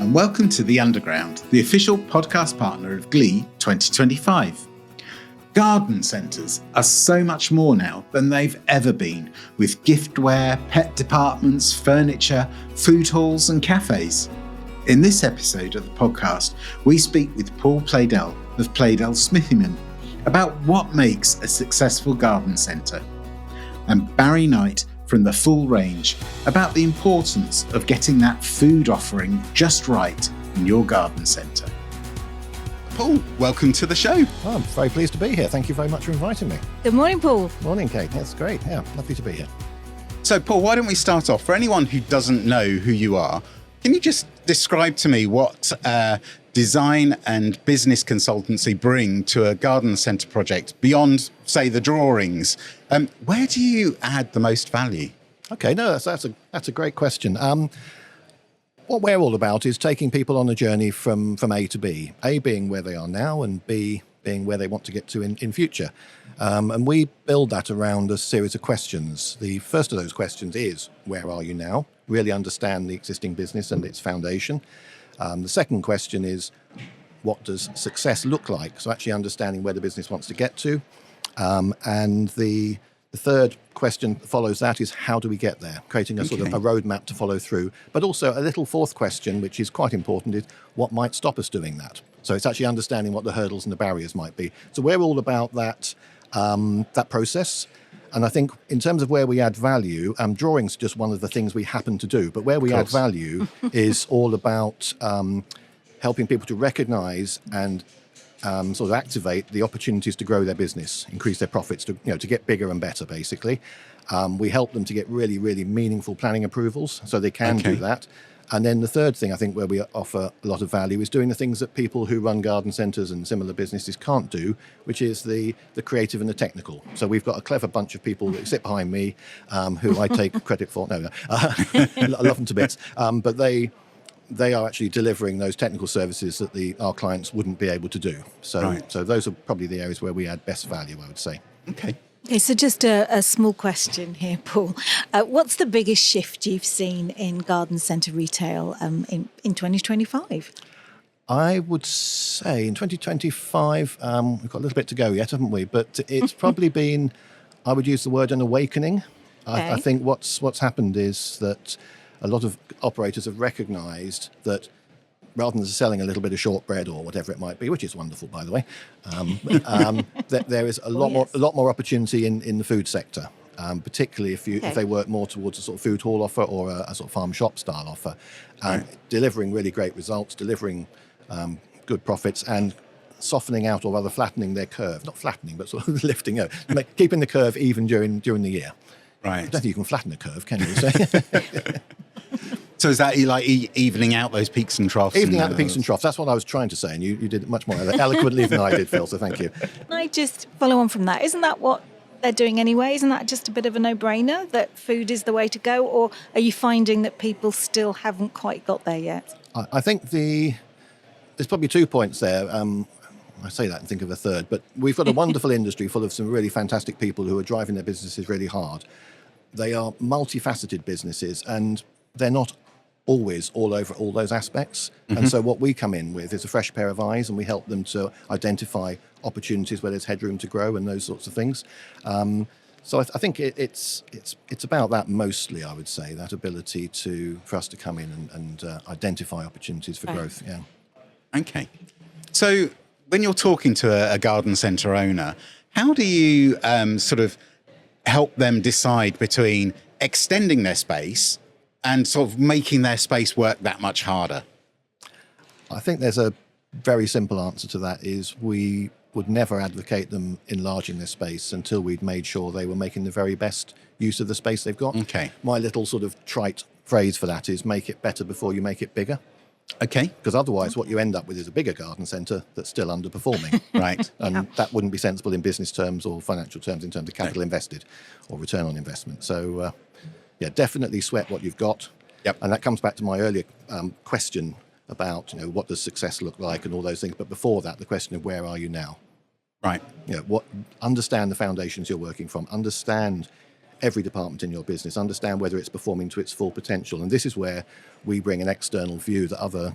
and welcome to The Underground, the official podcast partner of Glee 2025. Garden centres are so much more now than they've ever been, with giftware, pet departments, furniture, food halls and cafes. In this episode of the podcast, we speak with Paul Pleydell of Pleydell Smithyman about what makes a successful garden centre, and Barry Knight from the Full Range about the importance of getting that food offering just right in your garden centre. Paul, welcome to the show. Oh, I'm very pleased to be here. Thank you very much for inviting me. Good morning, Paul. Morning, Kate. That's great. Yeah, lovely to be here. So, Paul, why don't we start off? For anyone who doesn't know who you are, can you just describe to me what design and business consultancy bring to a garden centre project beyond, say, the drawings? Where do you add the most value? Okay, no, that's a great question. What we're all about is taking people on a journey from A to B. A being where they are now, and B being where they want to get to in future. And we build that around a series of questions. The first of those questions is, where are you now? Really understand the existing business and its foundation. The second question is, what does success look like? So actually understanding where the business wants to get to. And the third question that follows that is, how do we get there? Creating a sort of a roadmap to follow through. But also a little fourth question, which is quite important, is what might stop us doing that? So it's actually understanding what the hurdles and the barriers might be. So we're all about that process. And I think in terms of where we add value, drawing's just one of the things we happen to do. But where we add value is all about helping people to recognise and sort of activate the opportunities to grow their business, increase their profits, to get bigger and better, basically. We help them to get really, really meaningful planning approvals so they can do that. And then the third thing, I think, where we offer a lot of value is doing the things that people who run garden centres and similar businesses can't do, which is the creative and the technical. So we've got a clever bunch of people that sit behind me who I take credit for. No, I love them to bits. But they are actually delivering those technical services that our clients wouldn't be able to do. So those are probably the areas where we add best value, I would say. Okay, so just a small question here, Paul. What's the biggest shift you've seen in garden centre retail in 2025? I would say in 2025, we've got a little bit to go yet, haven't we? But it's probably been, I would use the word an awakening. Okay. I think what's happened is that a lot of operators have recognised that rather than selling a little bit of shortbread or whatever it might be, which is wonderful, by the way, that there is a lot more opportunity in the food sector, particularly if they work more towards a sort of food hall offer or a sort of farm shop style offer, delivering really great results, delivering good profits, and softening out or rather flattening their curve. Not flattening, but sort of lifting out, keeping the curve even during the year. Right. I don't think you can flatten a curve, can you? So is that like evening out those peaks and troughs? Evening out the peaks and troughs. That's what I was trying to say, and you did it much more eloquently than I did, Phil, so thank you. Can I just follow on from that? Isn't that what they're doing anyway? Isn't that just a bit of a no-brainer, that food is the way to go? Or are you finding that people still haven't quite got there yet? I think there's probably 2 points there. I say that and think of a third, but we've got a wonderful industry full of some really fantastic people who are driving their businesses really hard. They are multifaceted businesses, and they're not always all over all those aspects. Mm-hmm. And so what we come in with is a fresh pair of eyes, and we help them to identify opportunities where there's headroom to grow and those sorts of things. So I think it's about that mostly, I would say, that ability for us to come in and identify opportunities for growth. Yeah. Okay. So when you're talking to a garden centre owner, how do you sort of help them decide between extending their space and sort of making their space work that much harder? I think there's a very simple answer to that, is we would never advocate them enlarging their space until we'd made sure they were making the very best use of the space they've got. Okay. My little sort of trite phrase for that is, make it better before you make it bigger. Okay. Because otherwise what you end up with is a bigger garden centre that's still underperforming. Right. And that wouldn't be sensible in business terms or financial terms in terms of capital invested or return on investment. So, definitely sweat what you've got. Yep. And that comes back to my earlier question about, what does success look like and all those things. But before that, the question of where are you now? Right. Understand the foundations you're working from. Understand every department in your business, understand whether it's performing to its full potential. And this is where we bring an external view that a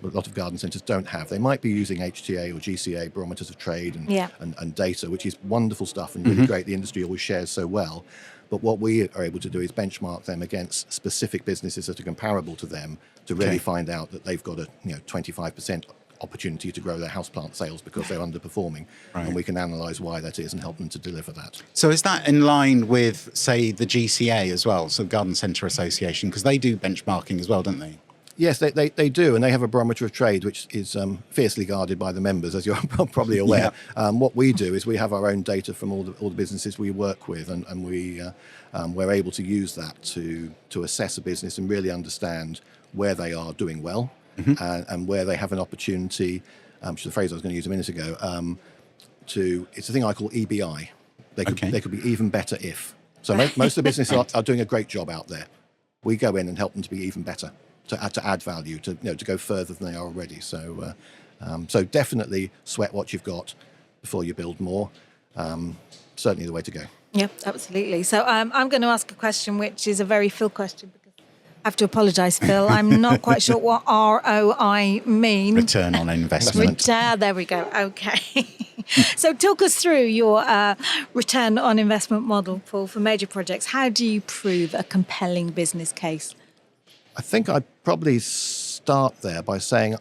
lot of garden centres don't have. They might be using HTA or GCA, barometers of trade and data, which is wonderful stuff and really great. The industry always shares so well. But what we are able to do is benchmark them against specific businesses that are comparable to them to really find out that they've got a 25% opportunity to grow their houseplant sales because they're underperforming. And we can analyse why that is and help them to deliver that. So is that in line with, say, the GCA as well, so Garden Centre Association, because they do benchmarking as well, don't they? Yes, they do, and they have a barometer of trade, which is fiercely guarded by the members, as you're probably aware. What we do is we have our own data from all the businesses we work with, and we're able to use that to assess a business and really understand where they are doing well and where they have an opportunity, which is the phrase I was going to use a minute ago, it's a thing I call EBI. They could be even better if. So most of the businesses are doing a great job out there. We go in and help them to be even better. To add value, to go further than they are already. So definitely sweat what you've got before you build more. Certainly the way to go. Yep, absolutely. So I'm going to ask a question, which is a very Phil question, because I have to apologise, Phil. I'm not quite sure what ROI mean. Return on investment. There we go. Okay. So talk us through your return on investment model, Paul, for major projects. How do you prove a compelling business case? I think I'd probably start there by saying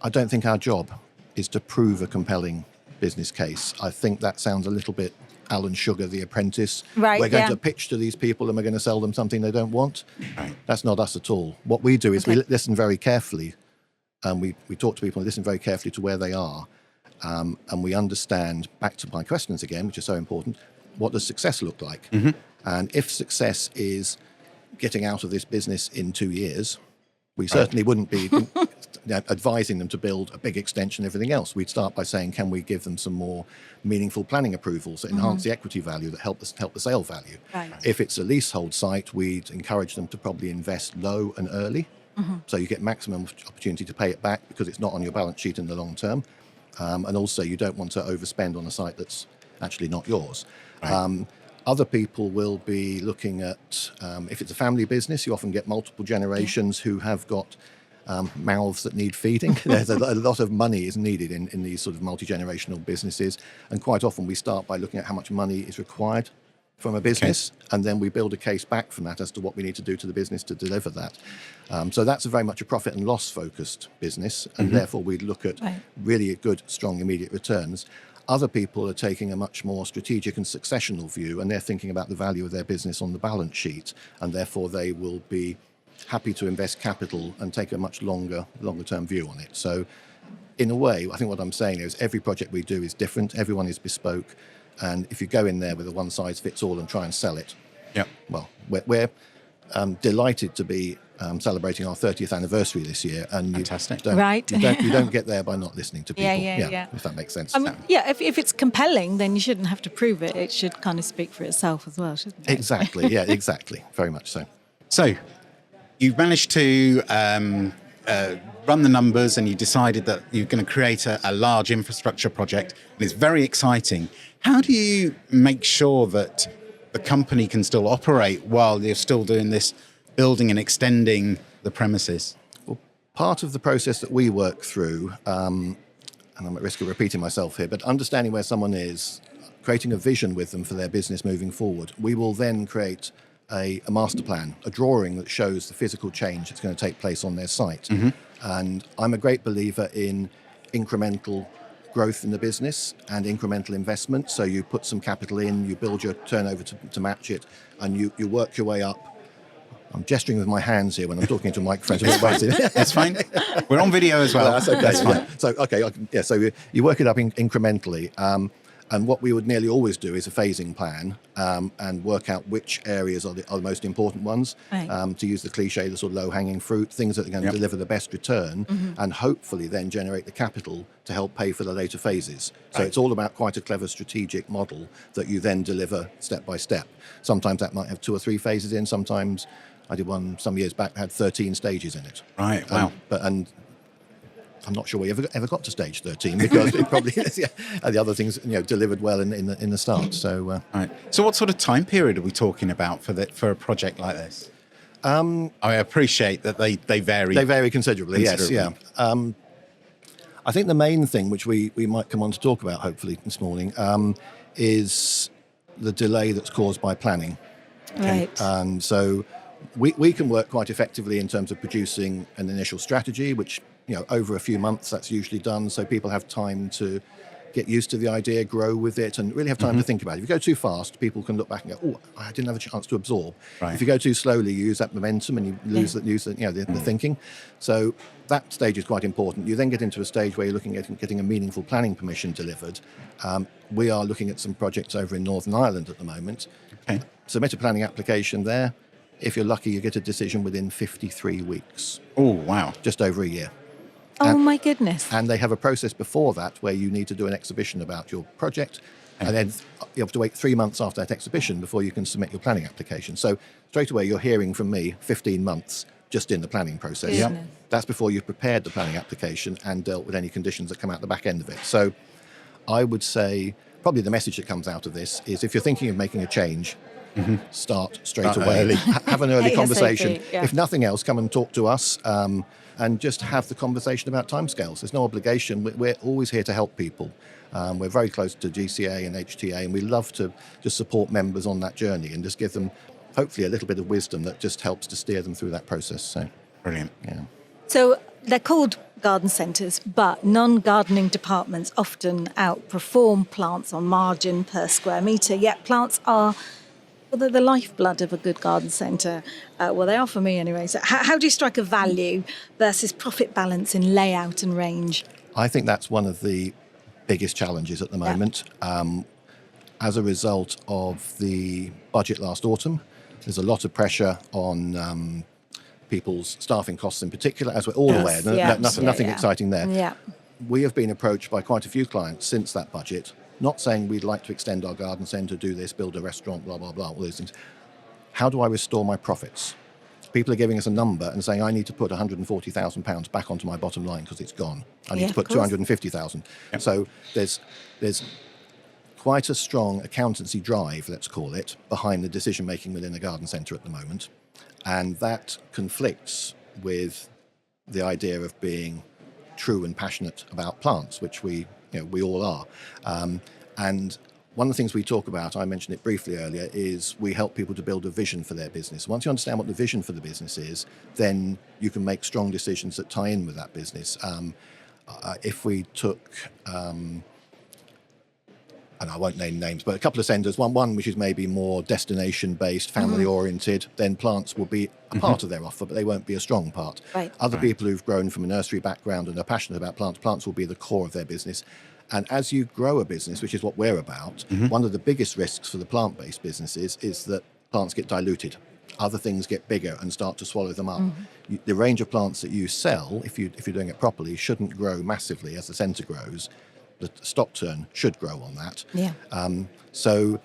I don't think our job is to prove a compelling business case. I think that sounds a little bit Alan Sugar, The Apprentice. Right, we're going to pitch to these people and we're going to sell them something they don't want. Right. That's not us at all. What we do is we listen very carefully, and we talk to people and listen very carefully to where they are, and we understand, back to my questions again, which is so important, what does success look like? And if success is getting out of this business in 2 years, we certainly wouldn't be advising them to build a big extension and everything else. We'd start by saying, can we give them some more meaningful planning approvals that enhance the equity value, that help the sale value? Right. If it's a leasehold site, we'd encourage them to probably invest low and early, so you get maximum opportunity to pay it back because it's not on your balance sheet in the long term. And also you don't want to overspend on a site that's actually not yours. Right. Other people will be looking at, if it's a family business, you often get multiple generations who have got mouths that need feeding. There's a lot of money is needed in these sort of multi-generational businesses. And quite often we start by looking at how much money is required from a business, and then we build a case back from that as to what we need to do to the business to deliver that. So that's very much a profit and loss focused business, and therefore we'd look at really good, strong, immediate returns. Other people are taking a much more strategic and successional view, and they're thinking about the value of their business on the balance sheet, and therefore they will be happy to invest capital and take a much longer term view on it. So in a way, I think what I'm saying is every project we do is different, everyone is bespoke, and if you go in there with a one-size-fits-all and try and sell it, well, we're delighted to be celebrating our 30th anniversary this year, and you don't get there by not listening to people. If that makes sense. I mean, if it's compelling, then you shouldn't have to prove it. It should kind of speak for itself as well, shouldn't it? Exactly. Yeah, exactly. Very much so. So you've managed to run the numbers, and you decided that you're going to create a large infrastructure project, and it's very exciting. How do you make sure that the company can still operate while you're still doing this building and extending the premises? Well, part of the process that we work through, and I'm at risk of repeating myself here, but understanding where someone is, creating a vision with them for their business moving forward, we will then create a master plan, a drawing that shows the physical change that's going to take place on their site. And I'm a great believer in incremental growth in the business and incremental investment. So you put some capital in, you build your turnover to match it, and you work your way up. I'm gesturing with my hands here when I'm talking to a microphone. That's fine. We're on video as well. That's okay. That's fine. So you work it up incrementally. And what we would nearly always do is a phasing plan and work out which areas are the most important ones, to use the cliche, the sort of low-hanging fruit, things that are going to deliver the best return, and hopefully then generate the capital to help pay for the later phases. So it's all about quite a clever strategic model that you then deliver step by step. Sometimes that might have 2 or 3 phases in, sometimes I did one some years back, had 13 stages in it. Right, wow. I'm not sure we ever got to stage 13 because it probably the other things delivered well in the start. So Right. So what sort of time period are we talking about for a project like this? I appreciate that they vary. They vary considerably. Yes, yeah. I think the main thing which we might come on to talk about hopefully this morning is the delay that's caused by planning. Right. And so we can work quite effectively in terms of producing an initial strategy, which, over a few months that's usually done. So people have time to get used to the idea, grow with it, and really have time to think about it. If you go too fast, people can look back and go, "Oh, I didn't have a chance to absorb." Right. If you go too slowly, you use that momentum and you lose the thinking. So that stage is quite important. You then get into a stage where you're looking at getting a meaningful planning permission delivered. We are looking at some projects over in Northern Ireland at the moment. Okay. Submit a planning application there. If you're lucky, you get a decision within 53 weeks. Oh, wow. Just over a year. Oh, my goodness. And they have a process before that where you need to do an exhibition about your project. And then you have to wait 3 months after that exhibition before you can submit your planning application. So straight away, you're hearing from me 15 months just in the planning process. Yep. That's before you've prepared the planning application and dealt with any conditions that come out the back end of it. So I would say probably the message that comes out of this is if you're thinking of making a change, start straight away. Early. Have an early ASAP, conversation. yeah. If nothing else, come and talk to us and just have the conversation about timescales. There's no obligation. We're always here to help people. We're very close to GCA and HTA, and we love to just support members on that journey and just give them, hopefully, a little bit of wisdom that just helps to steer them through that process. So, Brilliant. yeah. So they're called garden centres, but non-gardening departments often outperform plants on margin per square metre, yet plants are they're the lifeblood of a good garden centre. Well, they are for me anyway. So how do you strike a value versus profit balance in layout and range? I think that's one of the biggest challenges at the moment. As a result of the budget last autumn, there's a lot of pressure on people's staffing costs in particular, as we're all aware. Nothing exciting there. Yeah. We have been approached by quite a few clients since that budget, not saying we'd like to extend our garden centre, do this, build a restaurant, blah, blah, blah, all those things. How do I restore my profits? People are giving us a number and saying, I need to put £140,000 back onto my bottom line because it's gone. I need to put 250,000. Yep. So there's quite a strong accountancy drive, let's call it, behind the decision-making within a garden centre at the moment. And that conflicts with the idea of being true and passionate about plants, which we all are. And one of the things we talk about, I mentioned it briefly earlier, is we help people to build a vision for their business. Once you understand what the vision for the business is, then you can make strong decisions that tie in with that business. If we took, and I won't name names, but a couple of centres, one which is maybe more destination-based, family-oriented, then plants will be a part of their offer, but they won't be a strong part. Right. Other people who've grown from a nursery background and are passionate about plants will be the core of their business. And as you grow a business, which is what we're about, one of the biggest risks for the plant-based businesses is that plants get diluted. Other things get bigger and start to swallow them up. The range of plants that you sell, if you're doing it properly, shouldn't grow massively as the centre grows. The stock turn should grow on that. Yeah. So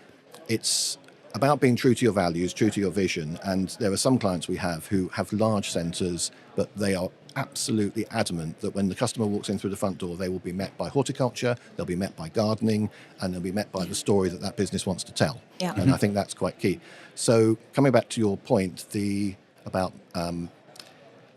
it's about being true to your values, true to your vision. And there are some clients we have who have large centres, but they are absolutely adamant that when the customer walks in through the front door, they will be met by horticulture, they'll be met by gardening, and they'll be met by the story that business wants to tell. Yeah. And I think that's quite key. So coming back to your point, about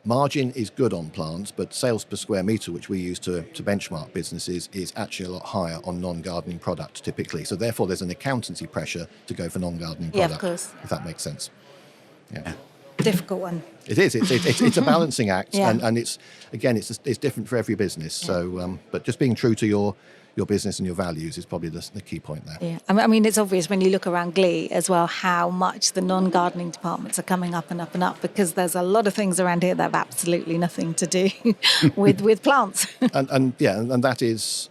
margin is good on plants, but sales per square metre, which we use to benchmark businesses, is actually a lot higher on non-gardening products typically. So therefore, there's an accountancy pressure to go for non-gardening Yeah, product, of course. if that makes sense. Yeah. Difficult one. It is. It's a balancing act, Yeah. and it's different for every business. So, but just being true to your business and your values is probably the key point there. Yeah, I mean, it's obvious when you look around Glee as well how much the non-gardening departments are coming up and up and up, because there's a lot of things around here that have absolutely nothing to do with plants. and that is,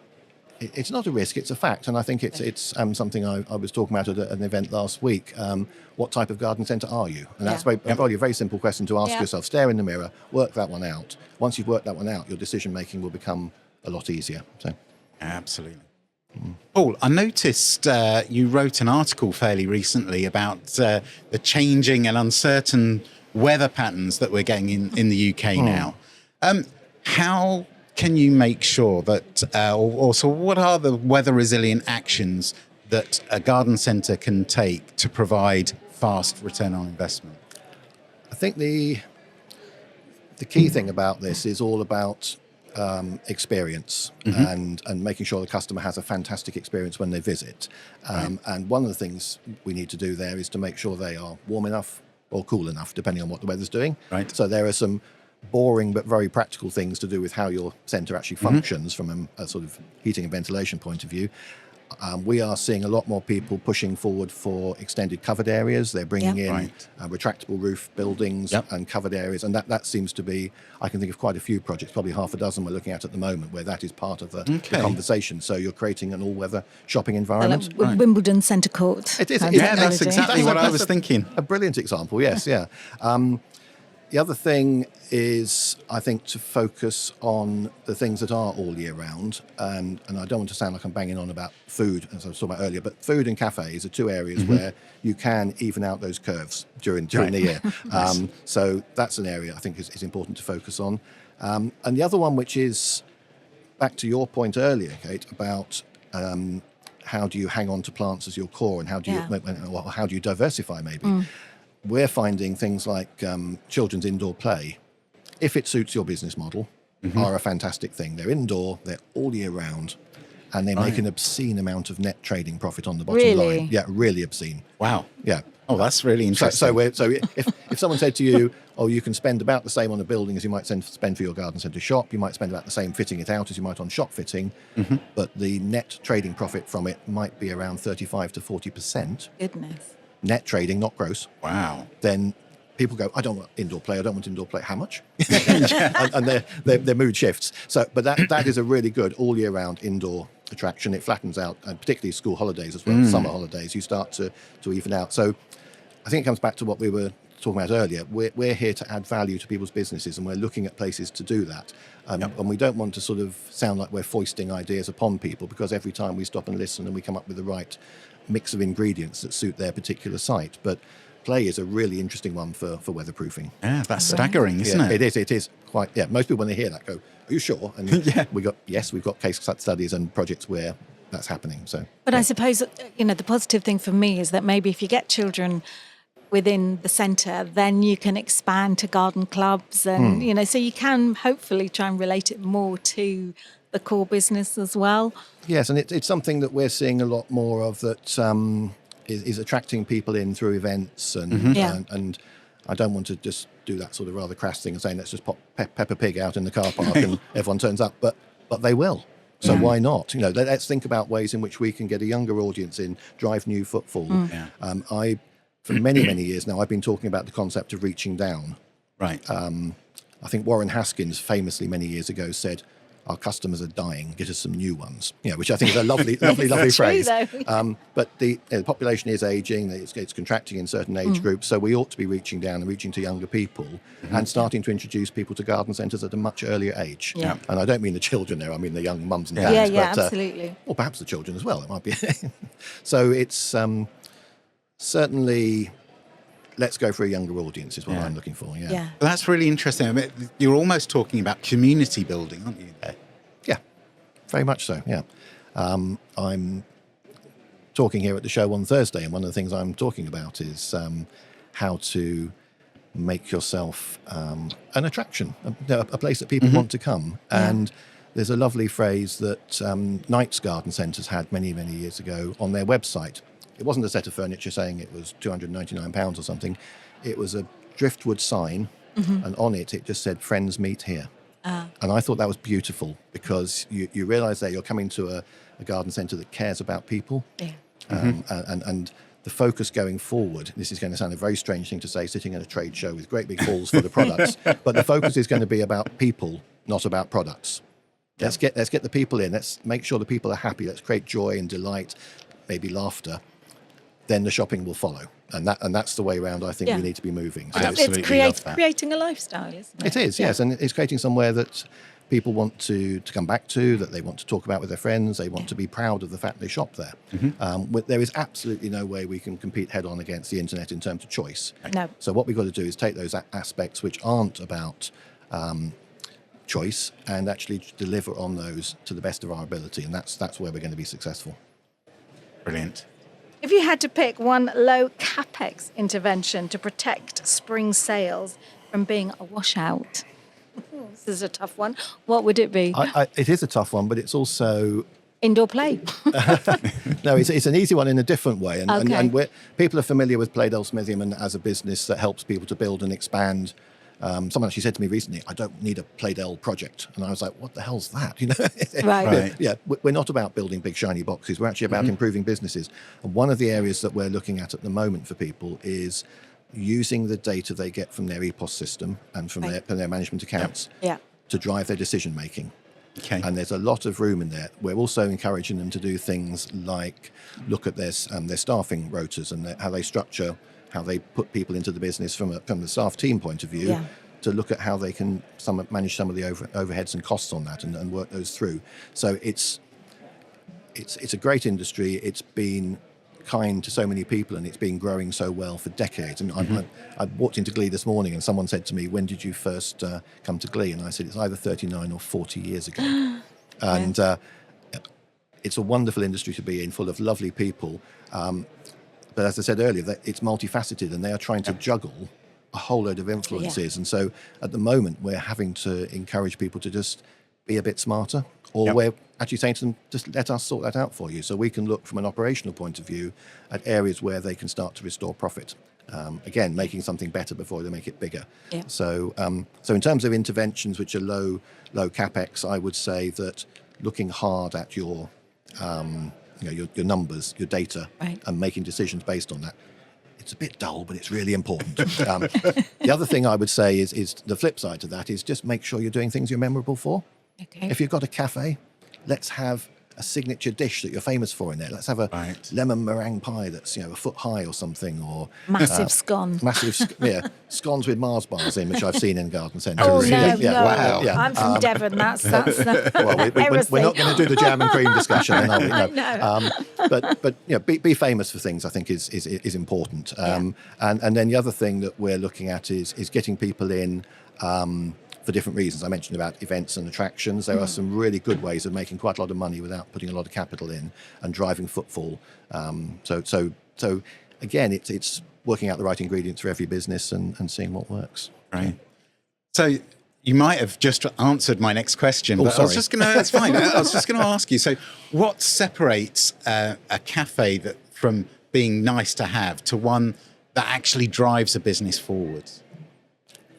it's not a risk, it's a fact. And I think it's something I was talking about at an event last week. What type of garden centre are you? And that's probably a very simple question to ask yourself. Stare in the mirror, work that one out. Once you've worked that one out, your decision making will become a lot easier. So. Absolutely. Paul, I noticed you wrote an article fairly recently about the changing and uncertain weather patterns that we're getting in the UK now. How can you make sure that, so what are the weather resilient actions that a garden centre can take to provide fast return on investment? I think the key thing about this is all about experience and making sure the customer has a fantastic experience when they visit. And one of the things we need to do there is to make sure they are warm enough or cool enough, depending on what the weather's doing. Right. So there are some boring but very practical things to do with how your centre actually functions from a sort of heating and ventilation point of view. We are seeing a lot more people pushing forward for extended covered areas. They're bringing in retractable roof buildings and covered areas, and that seems to be, I can think of quite a few projects, probably half a dozen we're looking at the moment, where that is part of the conversation. So you're creating an all-weather shopping environment. Like Wimbledon Centre Court. It is. Yeah, that's exactly what I was thinking. A brilliant example, yes, yeah. The other thing is, I think, to focus on the things that are all year round. And I don't want to sound like I'm banging on about food, as I was talking about earlier, but food and cafes are two areas where you can even out those curves during the year. So that's an area I think is important to focus on. And the other one, which is back to your point earlier, Kate, about how do you hang on to plants as your core and how do you diversify maybe. We're finding things like children's indoor play, if it suits your business model, are a fantastic thing. They're indoor, they're all year round, and they make an obscene amount of net trading profit on the bottom line. Yeah, really obscene. Wow. Yeah. Oh, that's really interesting. So if someone said to you, oh, you can spend about the same on a building as you might spend for your garden centre shop, you might spend about the same fitting it out as you might on shop fitting, but the net trading profit from it might be around 35 to 40%. Goodness. Net trading, not gross. Wow. Then people go, I don't want indoor play. I don't want indoor play. How much? and their mood shifts. So, but that is a really good all year round indoor attraction. It flattens out, and particularly school holidays as well, summer holidays, you start to even out. So I think it comes back to what we were talking about earlier. We're here to add value to people's businesses, and we're looking at places to do that. And we don't want to sort of sound like we're foisting ideas upon people, because every time we stop and listen and we come up with the right mix of ingredients that suit their particular site. But play is a really interesting one for weatherproofing. Yeah, that's staggering, isn't it? It is quite, most people when they hear that go, are you sure? And we've got case studies and projects where that's happening. So, but I suppose, the positive thing for me is that maybe if you get children within the centre, then you can expand to garden clubs and, so you can hopefully try and relate it more to the core business as well. Yes, and it's something that we're seeing a lot more of, that is attracting people in through events and I don't want to just do that sort of rather crass thing and saying let's just pop Peppa Pig out in the car park and everyone turns up, but they will. So why not? Let's think about ways in which we can get a younger audience in, drive new footfall. For many, many years now, I've been talking about the concept of reaching down. Right. I think Warren Haskins famously many years ago said, our customers are dying, get us some new ones. Which I think is a lovely phrase. But the population is aging, it's contracting in certain age groups, so we ought to be reaching down and reaching to younger people and starting to introduce people to garden centres at a much earlier age. Yeah. And I don't mean the children there, I mean the young mums and dads. Yeah, absolutely. Or perhaps the children as well, it might be. So it's certainly... let's go for a younger audience is what I'm looking for. Yeah. Well, that's really interesting. I mean, you're almost talking about community building, aren't you? Yeah, very much so. Yeah. I'm talking here at the show on Thursday, and one of the things I'm talking about is how to make yourself an attraction, a place that people want to come. And there's a lovely phrase that Knight's Garden Centres had many, many years ago on their website. It wasn't a set of furniture saying it was £299 or something. It was a driftwood sign, and on it just said, friends meet here. And I thought that was beautiful, because you realise that you're coming to a garden centre that cares about people. Yeah. And the focus going forward, this is going to sound a very strange thing to say, sitting in a trade show with great big halls full of products, but the focus is going to be about people, not about products. Let's get the people in. Let's make sure the people are happy. Let's create joy and delight, maybe laughter. Then the shopping will follow, and that's the way around. I think we need to be moving. So it's creating a lifestyle, isn't it? It is, yes, and it's creating somewhere that people want to come back to, that they want to talk about with their friends. They want to be proud of the fact they shop there. There is absolutely no way we can compete head-on against the internet in terms of choice. No. So what we've got to do is take those aspects which aren't about choice and actually deliver on those to the best of our ability. And that's where we're going to be successful. Brilliant. If you had to pick one low capex intervention to protect spring sales from being a washout, this is a tough one, what would it be? It is a tough one, but it's also... Indoor play. No, it's an easy one in a different way. And, Okay. and people are familiar with Pleydell Smithyman as a business that helps people to build and expand. Someone actually said to me recently, I don't need a Pleydell project. And I was like, what the hell's that? You know, Right. Yeah, we're not about building big shiny boxes. We're actually about improving businesses. And one of the areas that we're looking at the moment for people is using the data they get from their EPOS system and from their management accounts Yeah. to drive their decision making. Okay. And there's a lot of room in there. We're also encouraging them to do things like look at their staffing rotas and how they structure, how they put people into the business from the staff team point of view, Yeah. to look at how they can manage some of the overheads and costs on that and work those through. So it's a great industry. It's been kind to so many people and it's been growing so well for decades. And I walked into Glee this morning and someone said to me, when did you first come to Glee? And I said, it's either 39 or 40 years ago. And it's a wonderful industry to be in, full of lovely people. But as I said earlier, it's multifaceted and they are trying to juggle a whole load of influences. And so at the moment, we're having to encourage people to just be a bit smarter, or we're actually saying to them, just let us sort that out for you. So we can look from an operational point of view at areas where they can start to restore profit. Again, making something better before they make it bigger. Yeah. So in terms of interventions which are low capex, I would say that looking hard at your numbers, your data, Right. and making decisions based on that. It's a bit dull, but it's really important. The other thing I would say is the flip side to that is just make sure you're doing things you're memorable for. Okay. If you've got a cafe, let's have a signature dish that you're famous for in there. Let's have a lemon meringue pie that's a foot high or something, or Massive scone. Scones with Mars bars in, which I've seen in garden centres. Oh, no. Wow. Yeah. I'm from Devon. That's Well, we're not going to do the jam and cream discussion, are we? No. No. But be famous for things, I think, is important. And then the other thing that we're looking at is getting people in for different reasons. I mentioned about events and attractions. There are some really good ways of making quite a lot of money without putting a lot of capital in and driving footfall. So again, it's working out the right ingredients for every business and seeing what works. Right. So you might have just answered my next question, but I was just going to. That's fine. I was just going to ask you. So, what separates a cafe from being nice to have to one that actually drives a business forward?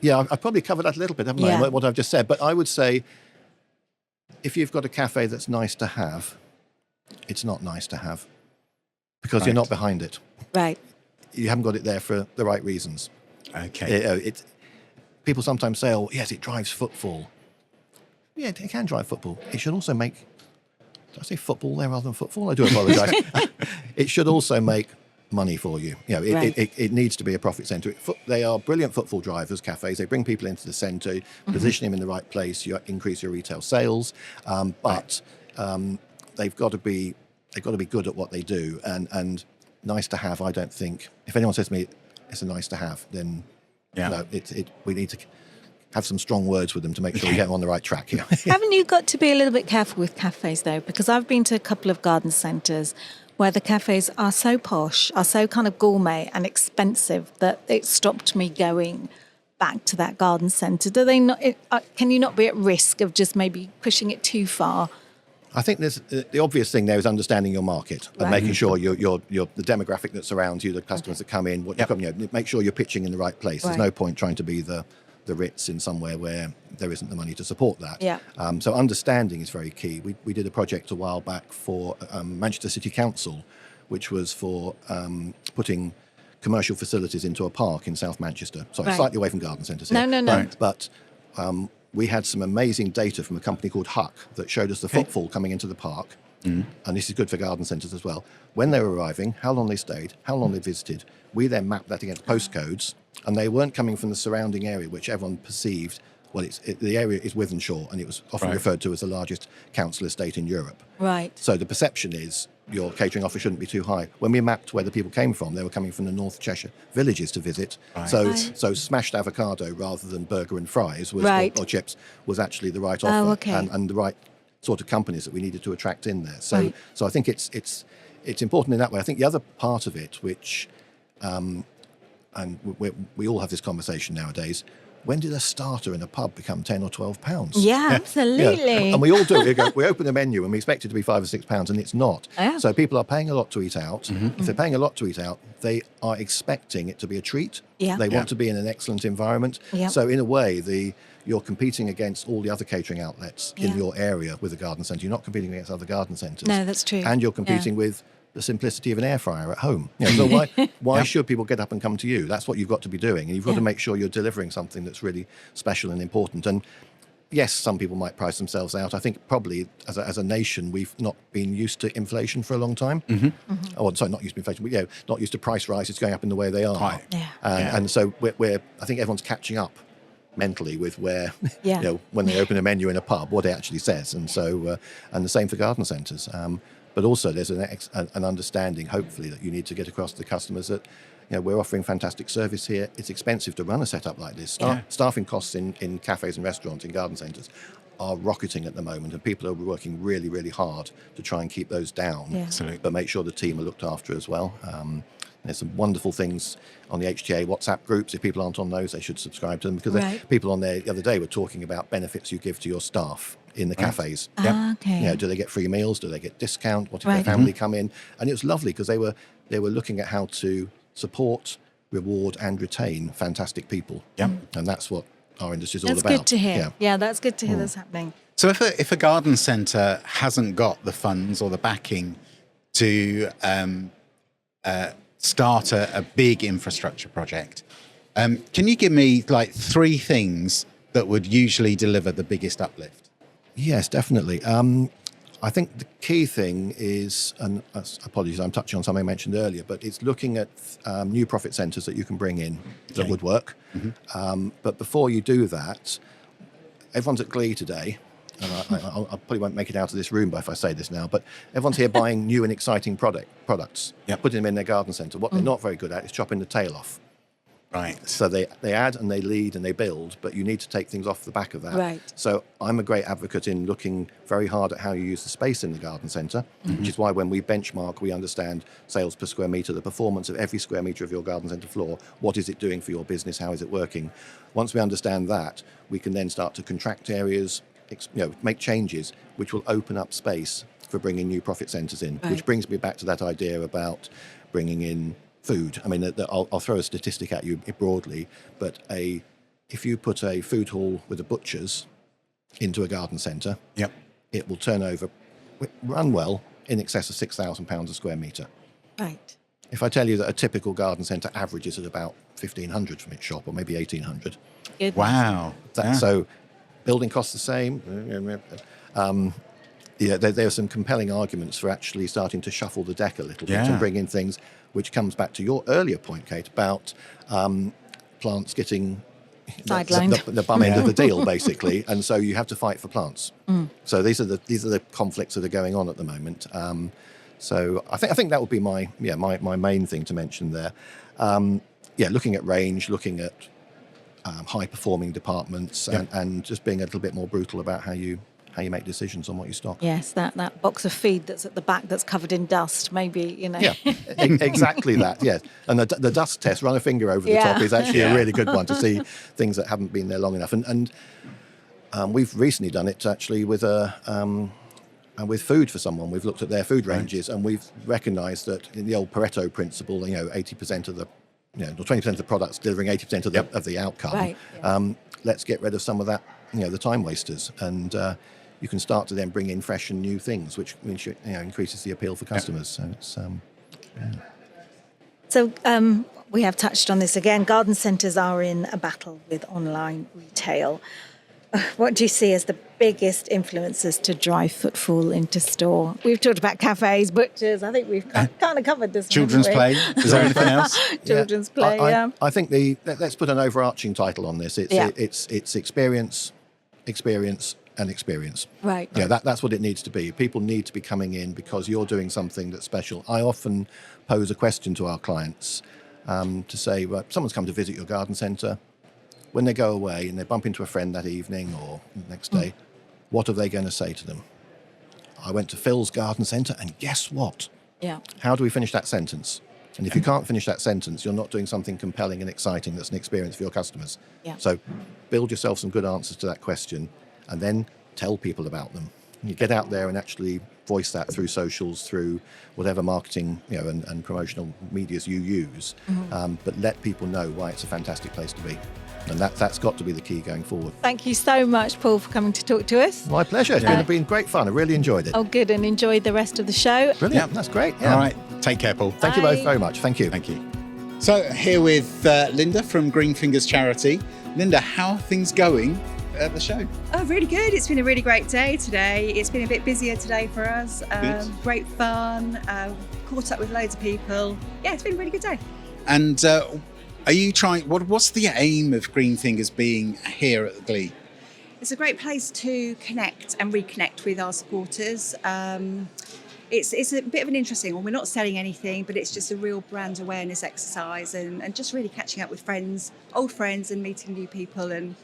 Yeah, I've probably covered that a little bit, haven't I, what I've just said. But I would say if you've got a cafe that's nice to have, it's not nice to have because you're not behind it. Right. You haven't got it there for the right reasons. Okay. People sometimes say, oh, yes, it drives footfall. Yeah, it can drive football. It should also make... Did I say football there rather than footfall? I do apologise. It should also make money for you. It needs to be a profit centre. They are brilliant footfall drivers, cafes. They bring people into the centre, position them in the right place. You increase your retail sales, but they've got to be good at what they do. And nice to have, I don't think. If anyone says to me it's a nice to have, then no, we need to have some strong words with them to make sure we get them on the right track here. Haven't you got to be a little bit careful with cafes, though? Because I've been to a couple of garden centres where the cafes are so posh, are so kind of gourmet and expensive that it stopped me going back to that garden centre. Do they not? Can you not be at risk of just maybe pushing it too far? I think there's the obvious thing there is understanding your market and making sure you're the demographic that surrounds you, the customers that come in. Make sure you're pitching in the right place. There's no point trying to be the Ritz in somewhere where there isn't the money to support that. Yeah. So understanding is very key. We did a project a while back for Manchester City Council, which was for putting commercial facilities into a park in South Manchester. Sorry, slightly away from garden centres here. No. But we had some amazing data from a company called Huck that showed us the footfall coming into the park. And this is good for garden centres as well. When they were arriving, how long they stayed, how long they visited. We then mapped that against postcodes, and they weren't coming from the surrounding area, which everyone perceived. Well, the area is Wythenshawe, and it was often referred to as the largest council estate in Europe. Right. So the perception is your catering offer shouldn't be too high. When we mapped where the people came from, they were coming from the North Cheshire villages to visit. Right. So smashed avocado rather than burger and fries was, or chips was actually the right offer, and the right sort of companies that we needed to attract in there. So I think it's important in that way. I think the other part of it, which and we all have this conversation nowadays. When did a starter in a pub become £10 or £12? Yeah, absolutely. Yeah. And we all do. We open a menu and we expect it to be £5 or £6, and it's not. Yeah. So people are paying a lot to eat out. Mm-hmm. If they're paying a lot to eat out, they are expecting it to be a treat. Yeah. They want to be in an excellent environment. Yeah. So in a way, you're competing against all the other catering outlets in your area with a garden centre. You're not competing against other garden centres. No, that's true. And you're competing with the simplicity of an air fryer at home. So why should people get up and come to you? That's what you've got to be doing. And you've got to make sure you're delivering something that's really special and important. And yes, some people might price themselves out. I think probably as a nation, we've not been used to inflation for a long time. Mm-hmm. Mm-hmm. Oh, sorry, not used to inflation, but not used to price rises going up in the way they are. Right. Yeah. And so I think everyone's catching up mentally with where, when they open a menu in a pub, what it actually says. And so, and the same for garden centres. But also there's an understanding, hopefully, that you need to get across to the customers that we're offering fantastic service here. It's expensive to run a setup like this. Staffing costs in cafes and restaurants, in garden centres, are rocketing at the moment, and people are working really, really hard to try and keep those down. Yeah. Absolutely. But make sure the team are looked after as well. There's some wonderful things on the HTA WhatsApp groups. If people aren't on those, they should subscribe to them, because people on there the other day were talking about benefits you give to your staff in the cafes. Okay. Do they get free meals? Do they get discount? What if their family come in? And it was lovely because they were looking at how to support, reward, and retain fantastic people. And that's what our industry is all about. That's good to hear. Yeah, that's good to hear that's happening. So if a garden centre hasn't got the funds or the backing to start a big infrastructure project, can you give me like 3 things that would usually deliver the biggest uplift? Yes, definitely. I think the key thing is, and apologies, I'm touching on something I mentioned earlier, but it's looking at new profit centres that you can bring in that would work. Mm-hmm. But before you do that, everyone's at Glee today, and I probably won't make it out of this room if I say this now, but everyone's here buying new and exciting products, putting them in their garden centre. What they're not very good at is chopping the tail off. Right. So they add and they lead and they build, but you need to take things off the back of that. Right. So I'm a great advocate in looking very hard at how you use the space in the garden centre, which is why when we benchmark, we understand sales per square metre, the performance of every square metre of your garden centre floor. What is it doing for your business? How is it working? Once we understand that, we can then start to contract areas, make changes, which will open up space for bringing new profit centres in, which brings me back to that idea about bringing in food. I mean, I'll throw a statistic at you broadly, but if you put a food hall with a butcher's into a garden centre, it will run well, in excess of £6,000 a square metre. Right. If I tell you that a typical garden centre averages at about 1,500 from its shop, or maybe 1,800. Good. Wow. So building costs the same. There are some compelling arguments for actually starting to shuffle the deck a little bit and bring in things, which comes back to your earlier point, Kate, about plants getting the bum end of the deal, basically, and so you have to fight for plants. So these are the conflicts that are going on at the moment. So I think that would be my main thing to mention there. Looking at range, looking at high performing departments, and just being a little bit more brutal about how you make decisions on what you stock. Yes, that box of feed that's at the back that's covered in dust, maybe, Yeah, exactly that, yes. And the dust test, run a finger over the top, is actually a really good one to see things that haven't been there long enough. And we've recently done it actually with with food for someone. We've looked at their food ranges, and we've recognised that in the old Pareto principle, 80% of the, or 20% of the products delivering 80% of the outcome. Right. Let's get rid of some of that, the time wasters, and you can start to then bring in fresh and new things, which increases the appeal for customers. So it's So we have touched on this again. Garden centres are in a battle with online retail. What do you see as the biggest influences to drive footfall into store? We've talked about cafes, butchers. I think we've kind of covered this. Children's play. Is there anything else? Children's play. I think let's put an overarching title on this. It's experience, an experience. Right. Yeah, that's what it needs to be. People need to be coming in because you're doing something that's special. I often pose a question to our clients to say, well, someone's come to visit your garden centre. When they go away and they bump into a friend that evening or the next day, what are they going to say to them? I went to Phil's garden centre and guess what? Yeah. How do we finish that sentence? And if you can't finish that sentence, you're not doing something compelling and exciting that's an experience for your customers. Yeah. So build yourself some good answers to that question and then tell people about them. You get out there and actually voice that through socials, through whatever marketing and promotional medias you use, but let people know why it's a fantastic place to be. And that's got to be the key going forward. Thank you so much, Paul, for coming to talk to us. My pleasure. It's been great fun. I really enjoyed it. Oh, good. And enjoyed the rest of the show. Brilliant. That's great. Yeah. All right. Take care, Paul. Thank you both very much. Thank you. Thank you. So here with Linda from Green Fingers Charity. Linda, how are things going at the show? Oh, really good. It's been a really great day today. It's been a bit busier today for us. Great fun. Caught up with loads of people. Yeah, it's been a really good day. And are you trying, what's the aim of Green Fingers being here at the Glee? It's a great place to connect and reconnect with our supporters. It's a bit of an interesting one. We're not selling anything, but it's just a real brand awareness exercise and just really catching up with friends, old friends, and meeting new people and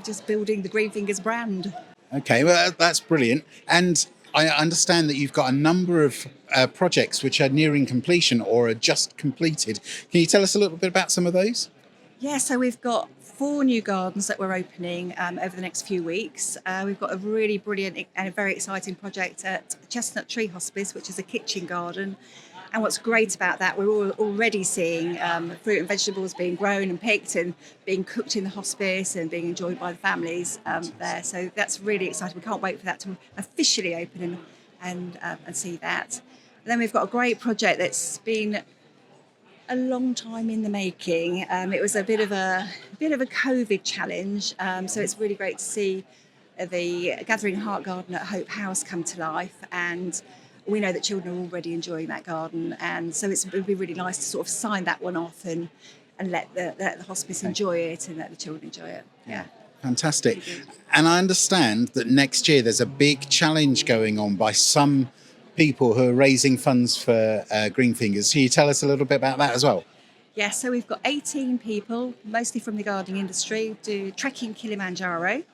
just building the Green Fingers brand. Okay, well, that's brilliant. And I understand that you've got a number of projects which are nearing completion or are just completed. Can you tell us a little bit about some of those? Yeah, so we've got 4 new gardens that we're opening over the next few weeks. We've got a really brilliant and a very exciting project at Chestnut Tree Hospice, which is a kitchen garden. And what's great about that, we're already seeing fruit and vegetables being grown and picked and being cooked in the hospice and being enjoyed by the families there. So that's really exciting. We can't wait for that to officially open and see that. And then we've got a great project that's been a long time in the making. It was a bit of a COVID challenge, so it's really great to see the Gathering Heart Garden at Hope House come to life, and we know that children are already enjoying that garden, and so it would be really nice to sort of sign that one off and let the hospice enjoy it and let the children enjoy it. Yeah. Fantastic. And I understand that next year there's a big challenge going on by some people who are raising funds for Green Fingers. Can you tell us a little bit about that as well? Yeah, so we've got 18 people, mostly from the gardening industry, do trekking Kilimanjaro.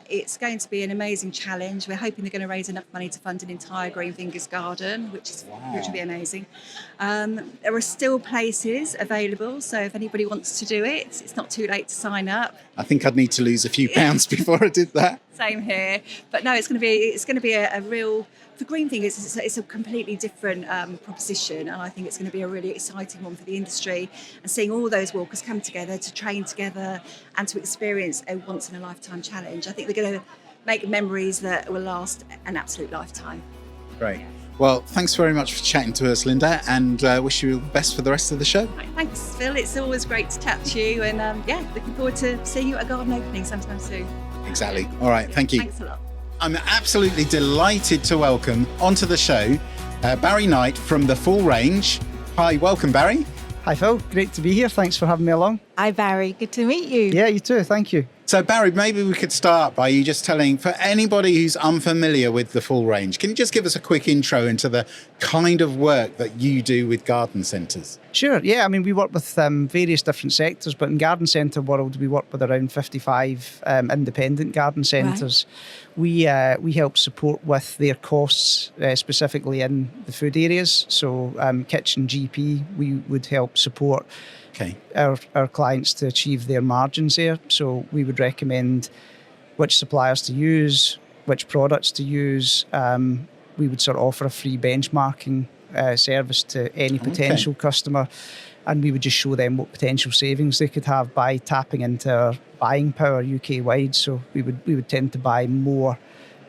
It's going to be an amazing challenge. We're hoping they're going to raise enough money to fund an entire Green Fingers garden, which will be amazing. There are still places available, so if anybody wants to do it, it's not too late to sign up. I think I'd need to lose a few pounds before I did that. Same here, but no, it's going to be a real, for Green Fingers, it's a completely different proposition, and I think it's going to be a really exciting one for the industry. And seeing all those walkers come together to train together and to experience a once-in-a-lifetime challenge, I think they're going to make memories that will last an absolute lifetime. Great. Well, thanks very much for chatting to us, Linda, and wish you the best for the rest of the show. Right, thanks, Phil. It's always great to chat to you, and looking forward to seeing you at a garden opening sometime soon. Exactly. All right. Thank you. Thanks a lot. I'm absolutely delighted to welcome onto the show Barry Knight from The Full Range. Hi, welcome, Barry. Hi, Phil. Great to be here. Thanks for having me along. Hi, Barry. Good to meet you. Yeah, you too. Thank you. So, Barry, maybe we could start by you just telling, for anybody who's unfamiliar with The Full Range, can you just give us a quick intro into the kind of work that you do with garden centres? Sure. Yeah, I mean, we work with various different sectors, but in garden centre world, we work with around 55 independent garden centres. Right. We help support with their costs, specifically in the food areas. So, kitchen GP, we would help support our clients to achieve their margins there. So we would recommend which suppliers to use, which products to use. We would sort of offer a free benchmarking service to any potential customer, and we would just show them what potential savings they could have by tapping into our buying power UK-wide. So we would tend to buy more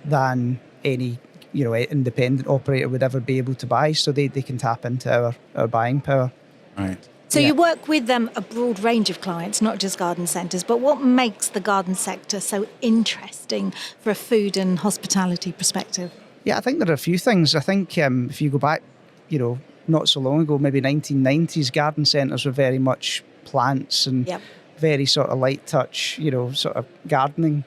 than any independent operator would ever be able to buy, so they can tap into our buying power. Right. So you work with a broad range of clients, not just garden centres, but what makes the garden sector so interesting for a food and hospitality perspective? Yeah, I think there are a few things. I think if you go back, not so long ago, maybe 1990s, garden centres were very much plants and very sort of light touch, sort of gardening,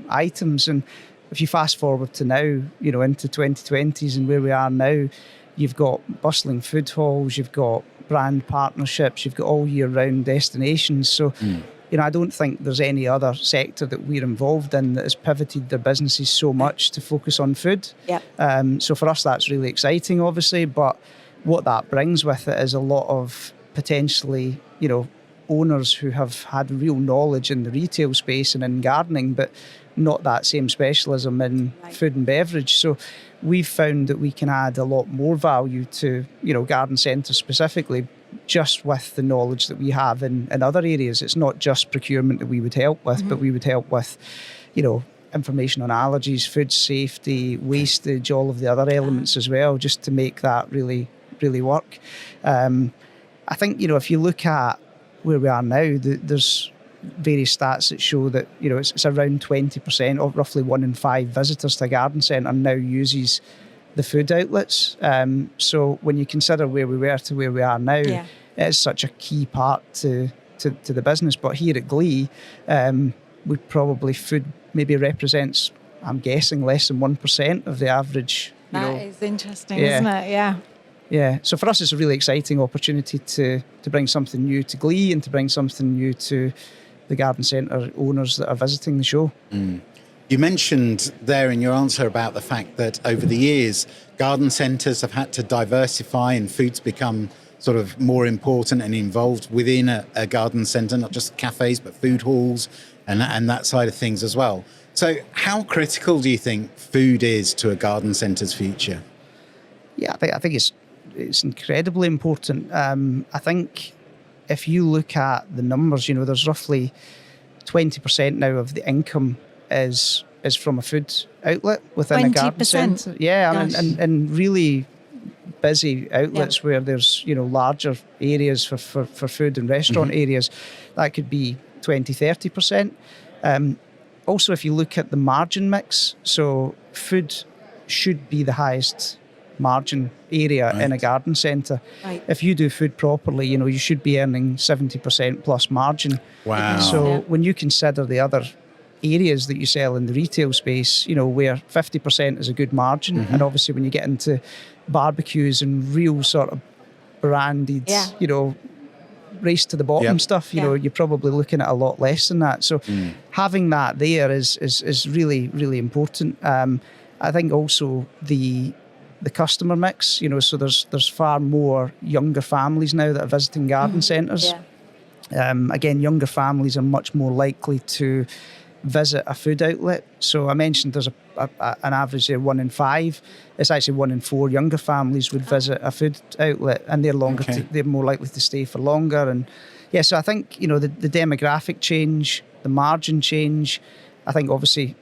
items. And if you fast forward to now, into 2020s and where we are now, you've got bustling food halls, you've got brand partnerships, you've got all year round destinations. So, I don't think there's any other sector that we're involved in that has pivoted their businesses so much to focus on food. Yep. So for us, that's really exciting, obviously. But what that brings with it is a lot of potentially, owners who have had real knowledge in the retail space and in gardening, but not that same specialism in food and beverage. So we've found that we can add a lot more value to, garden centres specifically, just with the knowledge that we have in other areas. It's not just procurement that we would help with, but we would help with, information on allergies, food safety, wastage, all of the other elements as well, just to make that really, really work. I think, if you look at where we are now, there's various stats that show that, it's around 20%, or roughly 1 in 5 visitors to a garden centre now uses the food outlets. So when you consider where we were to where we are now, it is such a key part to the business. But here at Glee, we probably food maybe represents, I'm guessing, less than 1% of the average. That is interesting, isn't it? Yeah. Yeah. So for us, it's a really exciting opportunity to bring something new to Glee and to bring something new to the garden centre owners that are visiting the show. You mentioned there in your answer about the fact that over the years, garden centres have had to diversify and food's become sort of more important and involved within a garden centre, not just cafes, but food halls and that side of things as well. So how critical do you think food is to a garden centre's future? Yeah, I think it's incredibly important. I think if you look at the numbers, there's roughly 20% now of the income is from a food outlet within 20%? A garden centre. Yeah, and really busy outlets where there's larger areas for food and restaurant areas, that could be 20-30%. Also, if you look at the margin mix, so food should be the highest margin area in a garden centre. Right. If you do food properly, you should be earning 70% plus margin. Wow. So when you consider the other areas that you sell in the retail space, where 50% is a good margin, and obviously when you get into barbecues and real sort of branded, race to the bottom stuff, you're probably looking at a lot less than that. So having that there is really, really important. I think also the customer mix, so there's far more younger families now that are visiting garden centres. Again, younger families are much more likely to visit a food outlet. So I mentioned there's an average there, 1 in 5. It's actually 1 in 4 younger families would visit a food outlet, and they're more likely to stay for longer. And so I think the demographic change, the margin change. I think obviously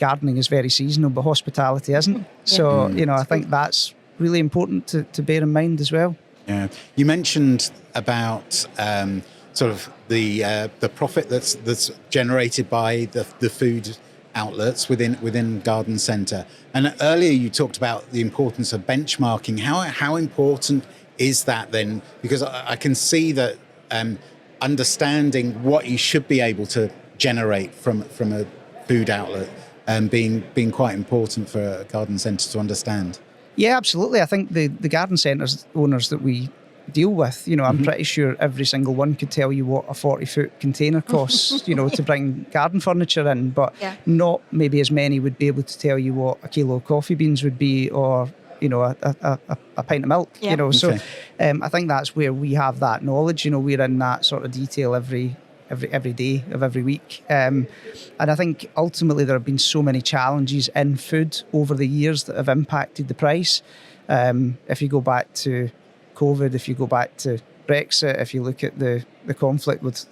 gardening is very seasonal, but hospitality isn't. So I think that's really important to bear in mind as well. Yeah, you mentioned about sort of the profit that's generated by the food outlets within garden centre. And earlier you talked about the importance of benchmarking. How important is that then? Because I can see that understanding what you should be able to generate from a food outlet being quite important for a garden centre to understand. Yeah, absolutely. I think the garden centres owners that we deal with, I'm pretty sure every single one could tell you what a 40-foot container costs, to bring garden furniture in, but not maybe as many would be able to tell you what a kilo of coffee beans would be, or a pint of milk. So I think that's where we have that knowledge. We're in that sort of detail every day of every week. And I think ultimately there have been so many challenges in food over the years that have impacted the price. If you go back to COVID, if you go back to Brexit, if you look at the conflict with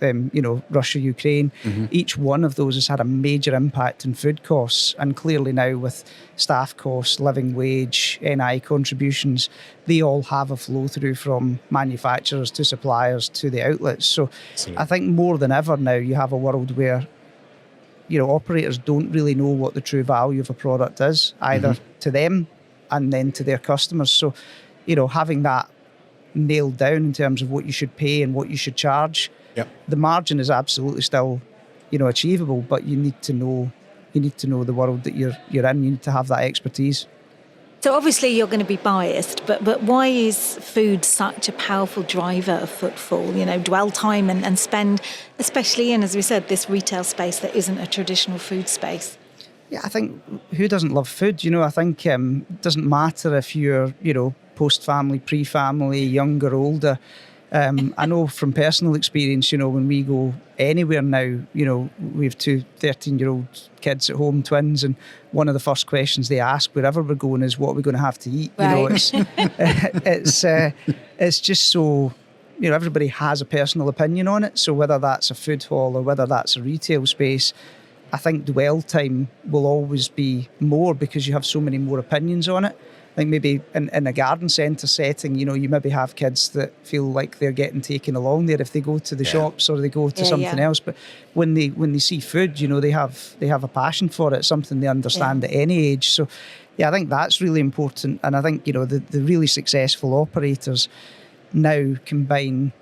Russia, Ukraine, each one of those has had a major impact on food costs. And clearly now with staff costs, living wage, NI contributions, they all have a flow through from manufacturers to suppliers to the outlets. So I think more than ever now you have a world where operators don't really know what the true value of a product is, either to them and then to their customers. So having that nailed down in terms of what you should pay and what you should charge. Yep. The margin is absolutely still, achievable, but you need to know the world that you're in. You need to have that expertise. So obviously you're going to be biased, but why is food such a powerful driver of footfall? Dwell time and spend, especially in, as we said, this retail space that isn't a traditional food space. Yeah, I think who doesn't love food? I think it doesn't matter if you're, post-family, pre-family, young or older. I know from personal experience, when we go anywhere now, we have two 13-year-old kids at home, twins, and one of the first questions they ask wherever we're going is, what are we going to have to eat? Right. It's just so, everybody has a personal opinion on it. So whether that's a food hall or whether that's a retail space, I think dwell time will always be more because you have so many more opinions on it. I think maybe in a garden centre setting, you maybe have kids that feel like they're getting taken along there if they go to the shops or they go to something else. But when they see food, they have a passion for it, something they understand at any age. So, I think that's really important. And I think, the really successful operators now combine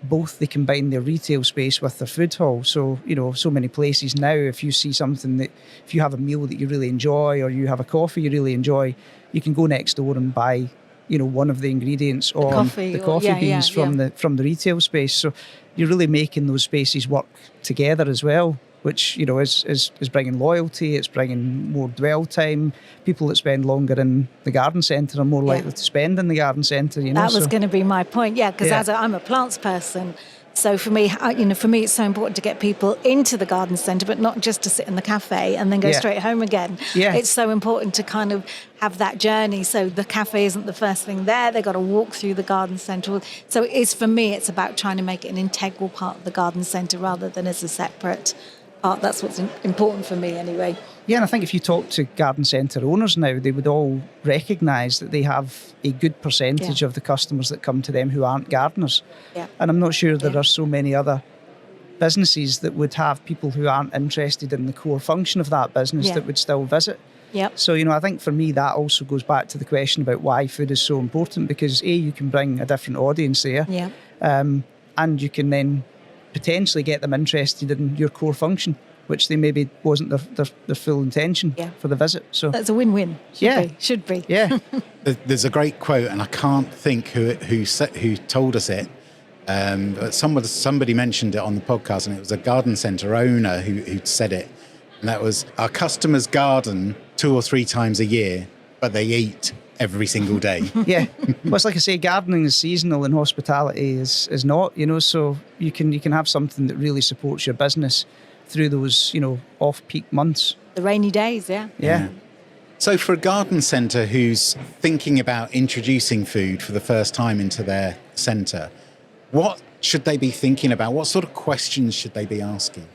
both. They combine their retail space with their food hall. So, so many places now, if you see something if you have a meal that you really enjoy or you have a coffee you really enjoy, you can go next door and buy, one of the ingredients on the coffee beans from the retail space. So you're really making those spaces work together as well, which, is bringing loyalty, it's bringing more dwell time. People that spend longer in the garden centre are more likely to spend in the garden centre, That was going to be my point, because I'm a plants person. So for me, it's so important to get people into the garden centre, but not just to sit in the cafe and then go straight home again. Yeah. It's so important to kind of have that journey. So the cafe isn't the first thing there. They've got to walk through the garden centre. So for me, it's about trying to make it an integral part of the garden centre rather than as a separate part. That's what's important for me anyway. Yeah, and I think if you talk to garden centre owners now, they would all recognise that they have a good percentage of the customers that come to them who aren't gardeners. Yeah. And I'm not sure there are so many other businesses that would have people who aren't interested in the core function of that business that would still visit. Yep. So, I think for me that also goes back to the question about why food is so important, because you can bring a different audience there, and you can then potentially get them interested in your core function, which they maybe wasn't their full intention for the visit. So that's a win-win. Should be. Yeah. There's a great quote, and I can't think who told us it. But somebody mentioned it on the podcast, and it was a garden centre owner who said it. And that was, our customers garden 2 or 3 times a year, but they eat every single day. Yeah. Well, it's like I say, gardening is seasonal and hospitality is not, so you can have something that really supports your business through those, off-peak months. The rainy days, Yeah. So for a garden centre who's thinking about introducing food for the first time into their centre, what should they be thinking about? What sort of questions should they be asking?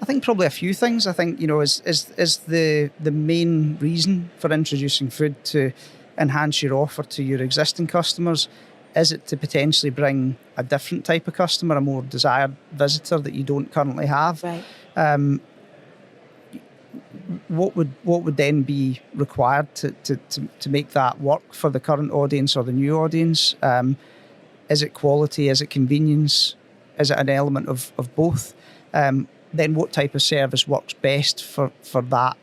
I think probably a few things. I think, is the main reason for introducing food to enhance your offer to your existing customers? Is it to potentially bring a different type of customer, a more desired visitor that you don't currently have? Right. What would then be required to make that work for the current audience or the new audience? Is it quality? Is it convenience? Is it an element of both? Then what type of service works best for that?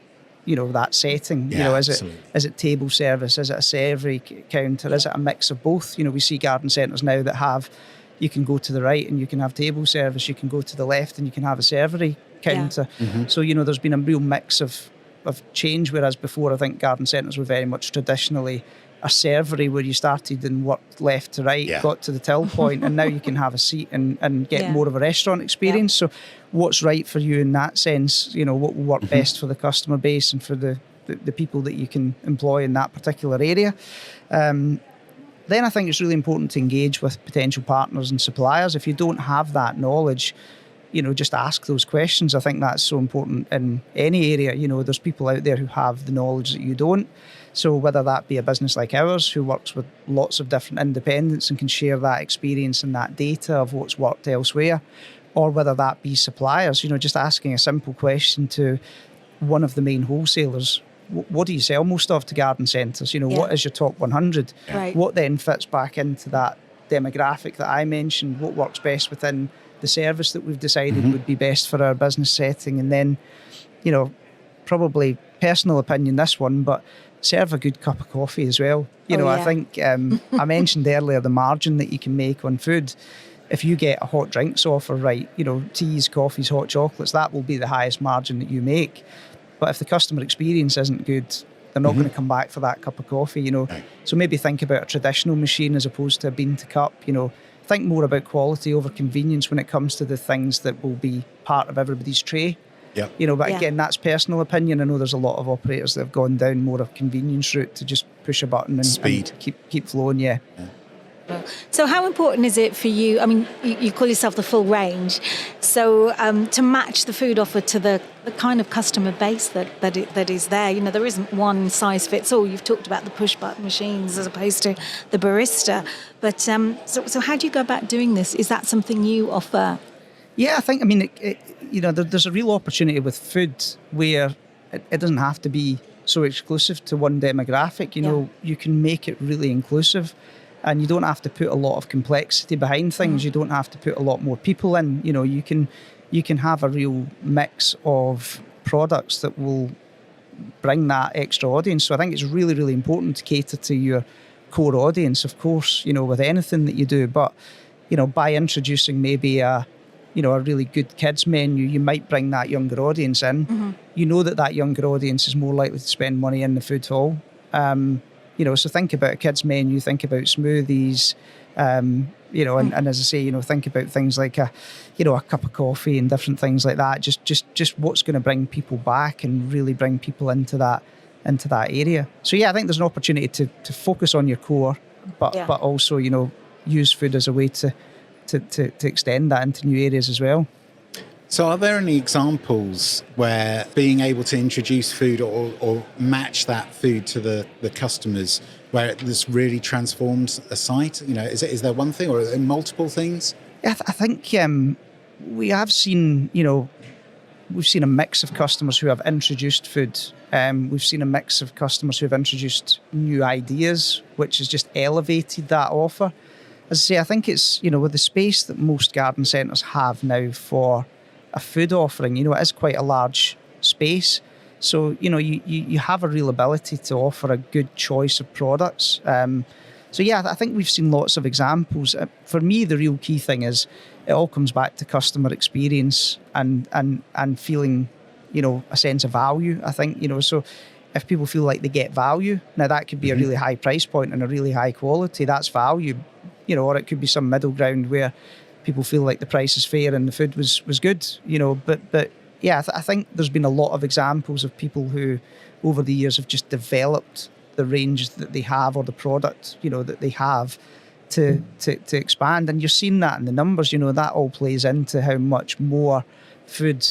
That setting. Is it table service? Is it a savoury counter? Yeah. Is it a mix of both? We see garden centres now that you can go to the right and you can have table service. You can go to the left and you can have a savoury counter. Yeah. Mm-hmm. So there's been a real mix of change. Whereas before, I think garden centres were very much traditionally a servery where you started and worked left to right, got to the till point, and now you can have a seat and get more of a restaurant experience. So what's right for you in that sense, what will work best for the customer base and for the people that you can employ in that particular area. Then I think it's really important to engage with potential partners and suppliers. If you don't have that knowledge, just ask those questions. I think that's so important in any area. There's people out there who have the knowledge that you don't. So whether that be a business like ours who works with lots of different independents and can share that experience and that data of what's worked elsewhere, or whether that be suppliers, just asking a simple question to one of the main wholesalers. What do you sell most of to garden centres? What is your top 100? Right. What then fits back into that demographic that I mentioned, what works best within the service that we've decided would be best for our business setting, and then, probably personal opinion, this one, but serve a good cup of coffee as well. I think I mentioned earlier the margin that you can make on food. If you get a hot drinks offer right, teas, coffees, hot chocolates, that will be the highest margin that you make. But if the customer experience isn't good, they're not going to come back for that cup of coffee, Right. So maybe think about a traditional machine as opposed to a bean to cup, Think more about quality over convenience when it comes to the things that will be part of everybody's tray. Yeah. But again, that's personal opinion. I know there's a lot of operators that have gone down more of a convenience route to just push a button and keep flowing, yeah. So how important is it for you? I mean, you call yourself the full range. So to match the food offer to the kind of customer base that is there, there isn't one size fits all. You've talked about the push button machines as opposed to the barista. But so how do you go about doing this? Is that something you offer? Yeah, I think, there's a real opportunity with food where it doesn't have to be so exclusive to one demographic. You can make it really inclusive. And you don't have to put a lot of complexity behind things. You don't have to put a lot more people in. You can have a real mix of products that will bring that extra audience. So I think it's really, really important to cater to your core audience, of course, with anything that you do. But, by introducing maybe a really good kids menu, you might bring that younger audience in. Mm-hmm. That younger audience is more likely to spend money in the food hall. So think about a kids menu, think about smoothies, and as I say, think about things like a cup of coffee and different things like that. Just what's going to bring people back and really bring people into that area. So yeah, I think there's an opportunity to focus on your core, but also use food as a way to extend that into new areas as well. So are there any examples where being able to introduce food or match that food to the customers where it has really transformed a site? Is there one thing or are there multiple things? Yeah, I think we have seen, we've seen a mix of customers who have introduced food. We've seen a mix of customers who have introduced new ideas, which has just elevated that offer. As I say, I think it's, with the space that most garden centres have now for a food offering, it is quite a large space. So, you have a real ability to offer a good choice of products. I think we've seen lots of examples. For me, the real key thing is it all comes back to customer experience and feeling, a sense of value, I think, so if people feel like they get value, now that could be a really high price point and a really high quality, that's value, or it could be some middle ground where people feel like the price is fair and the food was good, But I think there's been a lot of examples of people who, over the years, have just developed the range that they have or the product, that they have to expand. And you're seeing that in the numbers. That all plays into how much more food,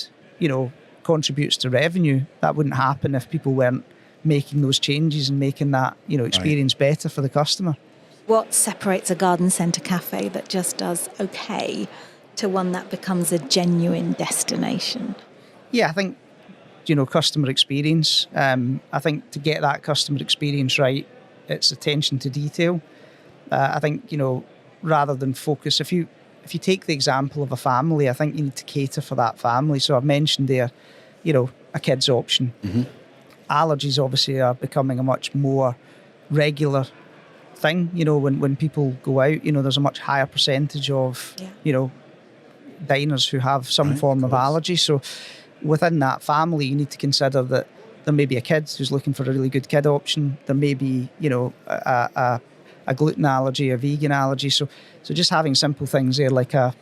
contributes to revenue. That wouldn't happen if people weren't making those changes and making that, experience better for the customer. What separates a garden centre cafe that just does okay to one that becomes a genuine destination? Yeah, I think, customer experience. I think to get that customer experience right, it's attention to detail. I think, rather than focus, if you take the example of a family, I think you need to cater for that family. So I've mentioned there, a kids option. Mm-hmm. Allergies obviously are becoming a much more regular thing, when people go out, there's a much higher percentage of, diners who have some form of allergy. So within that family, you need to consider that there may be a kid who's looking for a really good kid option. There may be, a gluten allergy, a vegan allergy. So just having simple things there, like a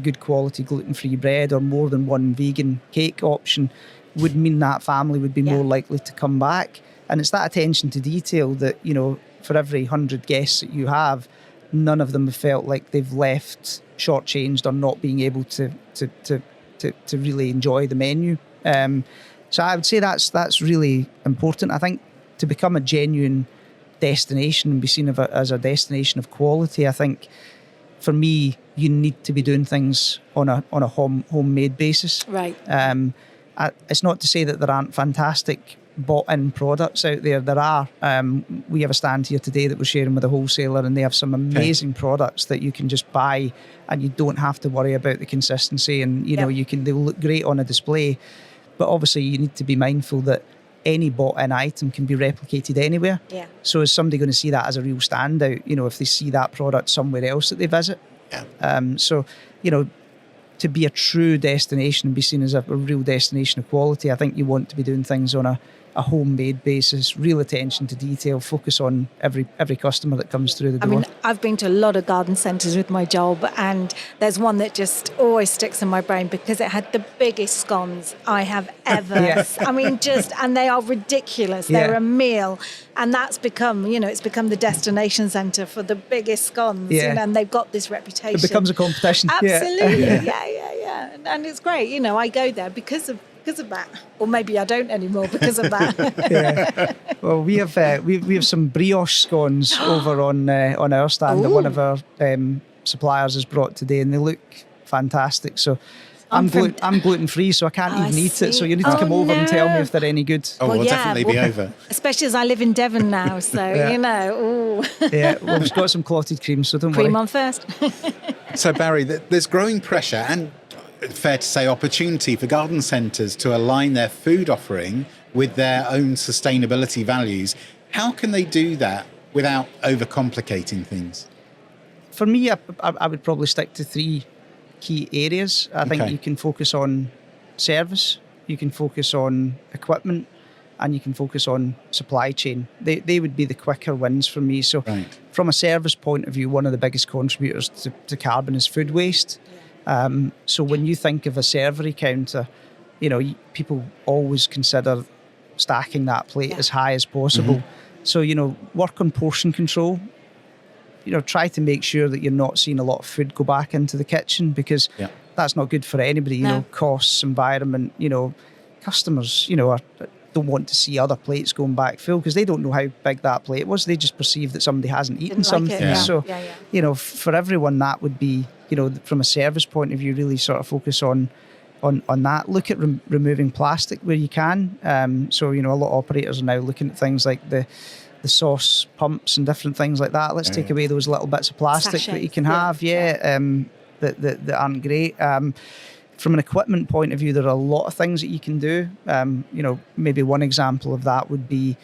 good quality gluten-free bread or more than one vegan cake option would mean that family would be more likely to come back. And it's that attention to detail that, for every 100 guests that you have, none of them have felt like they've left shortchanged or not being able to really enjoy the menu. So I would say that's really important. I think to become a genuine destination and be seen as a destination of quality, I think for me, you need to be doing things on a homemade basis. Right. It's not to say that there aren't fantastic bought-in products out there. There are. We have a stand here today that we're sharing with a wholesaler, and they have some amazing products that you can just buy, and you don't have to worry about the consistency. And you know, they'll look great on a display, but obviously you need to be mindful that any bought-in item can be replicated anywhere. Yeah. So is somebody going to see that as a real standout? You know, if they see that product somewhere else that they visit. Yeah. So, you know, to be a true destination and be seen as a real destination of quality, I think you want to be doing things on a homemade basis, real attention to detail, focus on every customer that comes through the door. I mean, I've been to a lot of garden centres with my job, and there's one that just always sticks in my brain because it had the biggest scones I have ever. I mean, and they are ridiculous. They're a meal, and that's become, you know, it's become the destination centre for the biggest scones, you know, and they've got this reputation. It becomes a competition. Absolutely, yeah. And it's great, you know, I go there because of that, or maybe I don't anymore because of that. Well, we have some brioche scones over on our stand that one of our suppliers has brought today, and they look fantastic. So I'm gluten free, so I can't even eat it. So you need to come over and tell me if they're any good. Oh, we'll definitely be over. Especially as I live in Devon now, so you know. Yeah, well, we've got some clotted cream, so don't worry. Cream on first. So Barry, there's growing pressure and, fair to say, opportunity for garden centres to align their food offering with their own sustainability values. How can they do that without overcomplicating things? For me, I would probably stick to 3 key areas. I think you can focus on service, you can focus on equipment, and you can focus on supply chain. They would be the quicker wins for me. So from a service point of view, one of the biggest contributors to carbon is food waste. So when you think of a servery counter, you know, people always consider stacking that plate as high as possible. So, you know, work on portion control. You know, try to make sure that you're not seeing a lot of food go back into the kitchen, because that's not good for anybody. You know, costs, environment, you know, customers, you know, don't want to see other plates going back full because they don't know how big that plate was. They just perceive that somebody hasn't eaten something. So, you know, for everyone, that would be, you know, from a service point of view, really sort of focus on that. Look at removing plastic where you can. So, you know, a lot of operators are now looking at things like the sauce pumps and different things like that. Let's take away those little bits of plastic that you can have, that aren't great. From an equipment point of view, there are a lot of things that you can do. You know, maybe one example of that would be,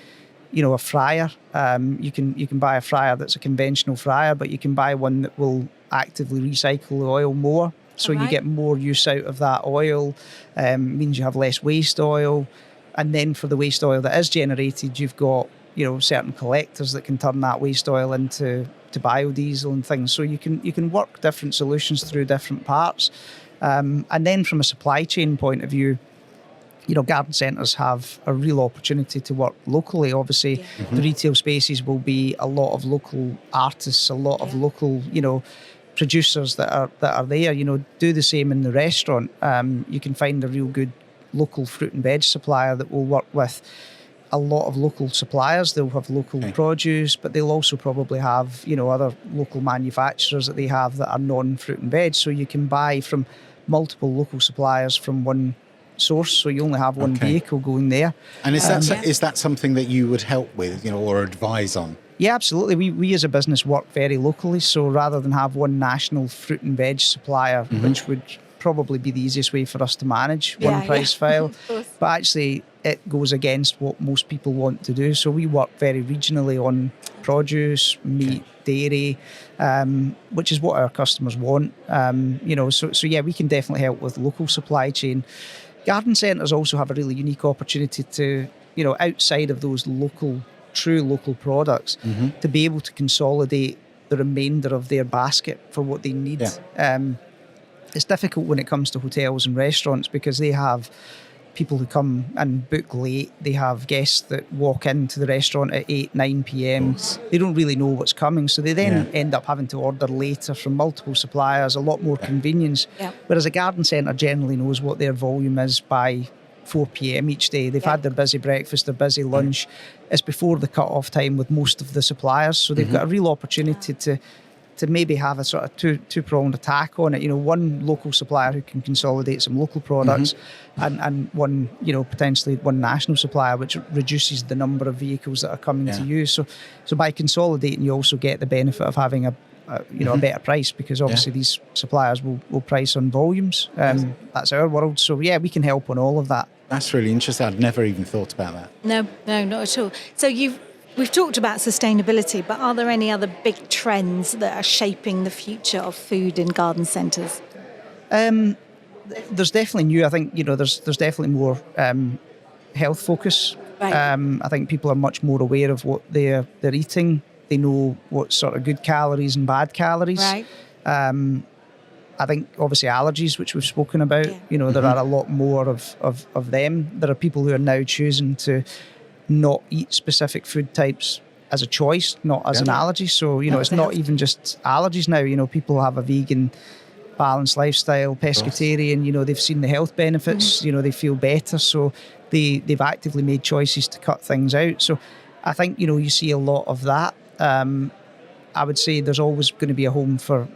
you know, a fryer. You can buy a fryer that's a conventional fryer, but you can buy one that will actively recycle the oil more. So you get more use out of that oil. Means you have less waste oil. And then for the waste oil that is generated, you've got, you know, certain collectors that can turn that waste oil into biodiesel and things. So you can work different solutions through different parts. And then from a supply chain point of view, you know, garden centres have a real opportunity to work locally. Obviously, the retail spaces will be a lot of local artists, a lot of local, you know, producers that are there. You know, do the same in the restaurant. You can find a real good local fruit and veg supplier that will work with a lot of local suppliers. They'll have local produce, but they'll also probably have, you know, other local manufacturers that they have that are non-fruit and veg. So you can buy from multiple local suppliers from one source, so you only have one vehicle going there. And is that something that you would help with, you know, or advise on? Yeah, absolutely. We as a business work very locally, so rather than have one national fruit and veg supplier, which would probably be the easiest way for us to manage one price file, but actually it goes against what most people want to do. So we work very regionally on produce, meat, dairy, which is what our customers want. You know, so yeah, we can definitely help with local supply chain. Garden centres also have a really unique opportunity to, you know, outside of those true local products, to be able to consolidate the remainder of their basket for what they need. It's difficult when it comes to hotels and restaurants because they have people who come and book late. They have guests that walk into the restaurant at 8, 9 p.m. They don't really know what's coming, so they then end up having to order later from multiple suppliers, a lot more convenience. Whereas a garden centre generally knows what their volume is by 4 p.m. each day. They've had their busy breakfast, their busy lunch. It's before the cut-off time with most of the suppliers, so they've got a real opportunity to to maybe have a sort of two-pronged attack on it. One local supplier who can consolidate some local products, and one, potentially one national supplier, which reduces the number of vehicles that are coming to you. So by consolidating, you also get the benefit of having a better price, because obviously these suppliers will price on volumes. That's our world. So we can help on all of that. That's really interesting. I'd never even thought about that. No, not at all. So we've talked about sustainability, but are there any other big trends that are shaping the future of food in garden centres? There's definitely new. I think there's definitely more health focus. Right. I think people are much more aware of what they're eating. They know what sort of good calories and bad calories. Right. I think obviously allergies, which we've spoken about. There are a lot more of them. There are people who are now choosing to not eat specific food types as a choice, not as an allergy. So it's not even just allergies now. People have a vegan, balanced lifestyle, pescatarian. They've seen the health benefits. They feel better, so they've actively made choices to cut things out. So I think you see a lot of that. I would say there's always going to be a home for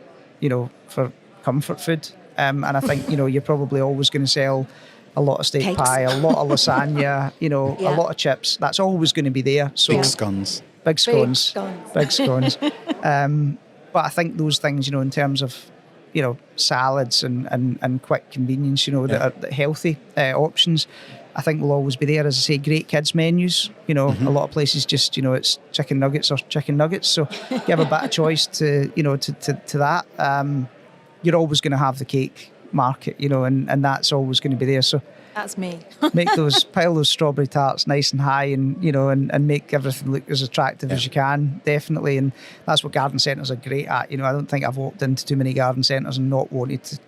comfort food, and I think you're probably always going to sell a lot of steak Cakes. pie, a lot of lasagna, a lot of chips. That's always going to be there. So Big scones. Big scones. But I think those things, in terms of salads and quick convenience, that are healthy options, I think will always be there. As I say, great kids menus. A lot of places just it's chicken nuggets or chicken nuggets. So you have a bit of choice to that. You're always going to have the cake market, and that's always going to be there. So That's me. pile those strawberry tarts nice and high, and and make everything look as attractive as you can, definitely. And that's what garden centres are great at. I don't think I've walked into too many garden centres and not wanted to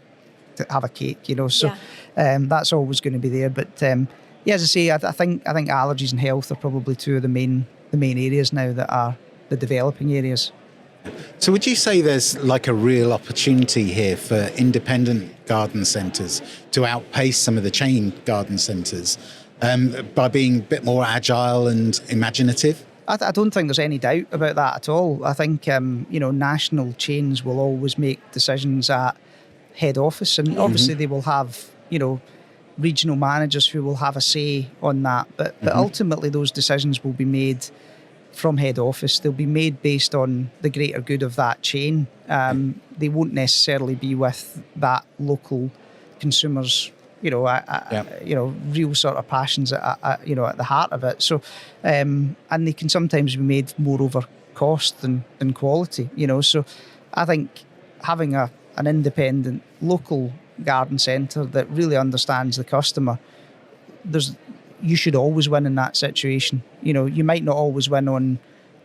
have a cake. So that's always going to be there. But as I say, I think allergies and health are probably two of the main areas now that are the developing areas. So would you say there's like a real opportunity here for independent garden centres to outpace some of the chain garden centres by being a bit more agile and imaginative? I don't think there's any doubt about that at all. I think, national chains will always make decisions at head office, and obviously they will have, regional managers who will have a say on that. But ultimately those decisions will be made from head office. They'll be made based on the greater good of that chain. They won't necessarily be with that local consumers, real sort of passions at the heart of it. So, and they can sometimes be made more over cost than quality. So, I think having an independent local garden centre that really understands the customer, you should always win in that situation. You might not always win on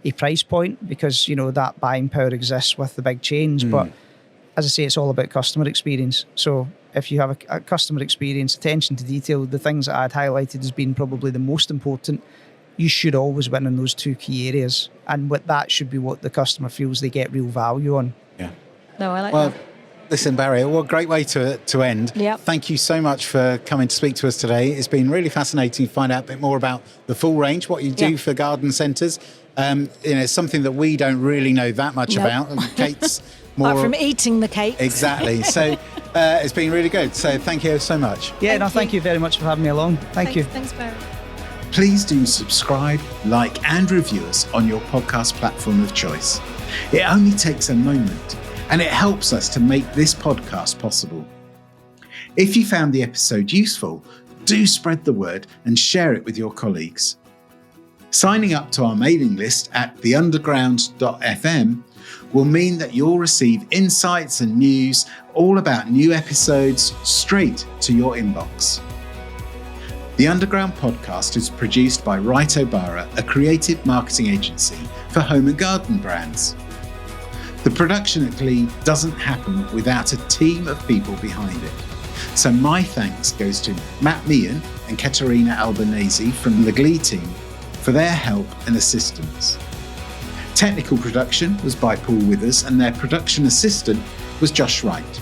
a price point because, that buying power exists with the big chains. But as I say, it's all about customer experience. So if you have a customer experience, attention to detail, the things that I'd highlighted as being probably the most important, you should always win in those two key areas. And that should be what the customer feels they get real value on. Yeah. No, I like that. Listen, Barry, what a great way to end. Yep. Thank you so much for coming to speak to us today. It's been really fascinating to find out a bit more about the full range, what you do for garden centres. It's something that we don't really know that much about. And Kate's more... Apart from eating the cake. Exactly. So it's been really good. So thank you so much. Yeah, thank you very much for having me along. Thank you. Thanks, Barry. Please do subscribe, like and review us on your podcast platform of choice. It only takes a moment, and it helps us to make this podcast possible. If you found the episode useful, do spread the word and share it with your colleagues. Signing up to our mailing list at theunderground.fm will mean that you'll receive insights and news all about new episodes straight to your inbox. The Underground podcast is produced by Wright O'Bara, a creative marketing agency for home and garden brands. The production at Glee doesn't happen without a team of people behind it. So my thanks goes to Matt Meehan and Katerina Albanese from the Glee team for their help and assistance. Technical production was by Paul Withers and their production assistant was Josh Wright.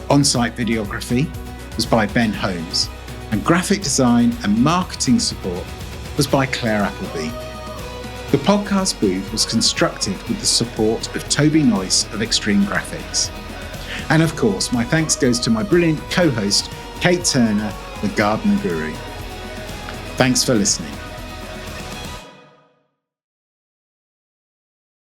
On-site videography was by Ben Holmes, and graphic design and marketing support was by Claire Appleby. The podcast booth was constructed with the support of Toby Noyce of Extreme Graphics. And of course, my thanks goes to my brilliant co-host, Kate Turner, the Gardener Guru. Thanks for listening.